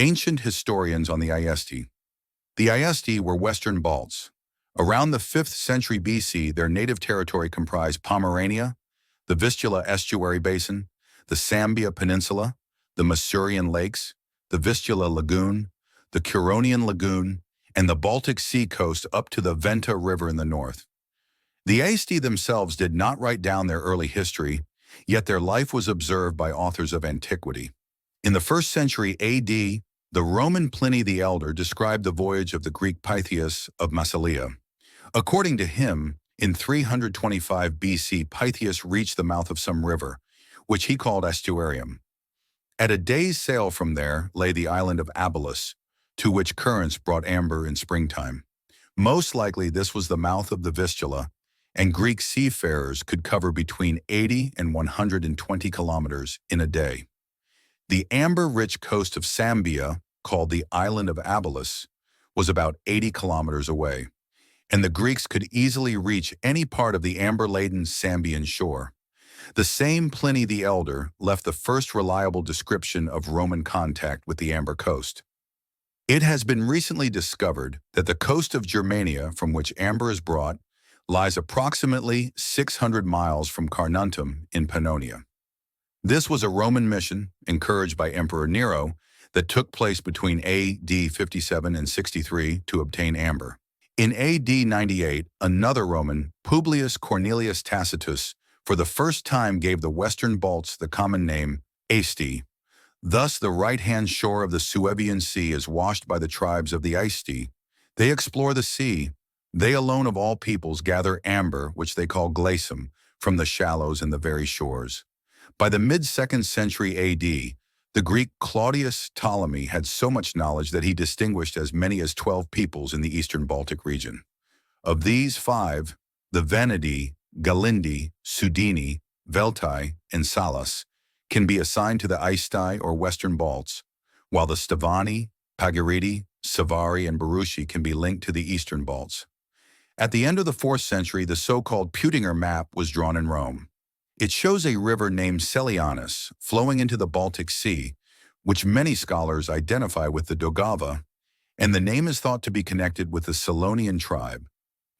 Ancient historians on the Aestii. The Aestii were Western Balts. Around the 5th century BC, their native territory comprised Pomerania, the Vistula estuary basin, the Sambia Peninsula, the Masurian Lakes, the Vistula Lagoon, the Curonian Lagoon, and the Baltic Sea coast up to the Venta River in the north. The Aestii themselves did not write down their early history, yet their life was observed by authors of antiquity. In the 1st century AD, the Roman Pliny the Elder described the voyage of the Greek Pytheas of Massalia. According to him, in 325 BC, Pytheas reached the mouth of some river, which he called Estuarium. At a day's sail from there lay the island of Abylos, to which currents brought amber in springtime. Most likely this was the mouth of the Vistula, and Greek seafarers could cover between 80 and 120 kilometers in a day. The amber-rich coast of Sambia, called the island of Abylos, was about 80 kilometers away, and the Greeks could easily reach any part of the amber-laden Sambian shore. The same Pliny the Elder left the first reliable description of Roman contact with the amber coast. It has been recently discovered that the coast of Germania, from which amber is brought, lies approximately 600 miles from Carnuntum in Pannonia. This was a Roman mission, encouraged by Emperor Nero, that took place between AD 57 and 63 to obtain amber. In AD 98, another Roman, Publius Cornelius Tacitus, for the first time gave the Western Balts the common name Aestii. Thus, the right-hand shore of the Suevian Sea is washed by the tribes of the Aestii. They explore the sea. They alone of all peoples gather amber, which they call glacum, from the shallows and the very shores. By the mid-2nd century AD, the Greek Claudius Ptolemy had so much knowledge that he distinguished as many as 12 peoples in the eastern Baltic region. Of these 5, the Venedi, Galindi, Sudini, Veltai, and Salas can be assigned to the Aestii or Western Balts, while the Stavani, Pagiridi, Savari, and Barushi can be linked to the Eastern Balts. At the end of the 4th century, the so-called Peutinger map was drawn in Rome. It shows a river named Selianus flowing into the Baltic Sea, which many scholars identify with the Daugava, and the name is thought to be connected with the Selonian tribe.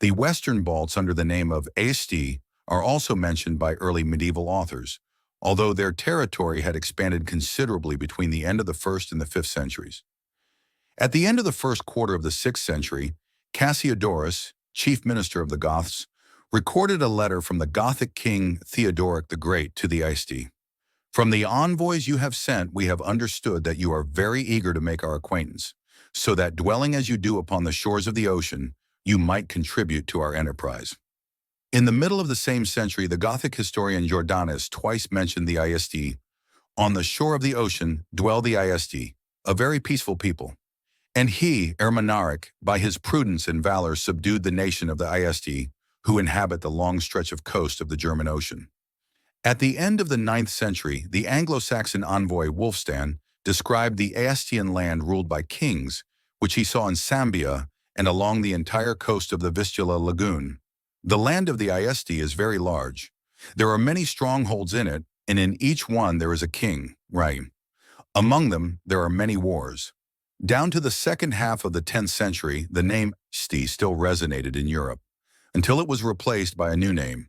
The Western Balts under the name of Aestii are also mentioned by early medieval authors, although their territory had expanded considerably between the end of the 1st and the 5th centuries. At the end of the 1st quarter of the 6th century, Cassiodorus, chief minister of the Goths, recorded a letter from the Gothic king Theodoric the Great to the Aestii. "From the envoys you have sent, we have understood that you are very eager to make our acquaintance, so that dwelling as you do upon the shores of the ocean, you might contribute to our enterprise." In the middle of the same century, the Gothic historian Jordanus twice mentioned the Aestii. "On the shore of the ocean dwell the Aestii, a very peaceful people. And he, Ermanaric, by his prudence and valor subdued the nation of the Aestii, who inhabit the long stretch of coast of the German Ocean." At the end of the 9th century, the Anglo-Saxon envoy Wulfstan described the Aestian land ruled by kings, which he saw in Sambia and along the entire coast of the Vistula Lagoon. The land of the Aestii is very large. There are many strongholds in it, and in each one there is a king, right? Among them, there are many wars. Down to the second half of the 10th century, the name Aestii still resonated in Europe, until it was replaced by a new name,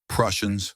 Prussians.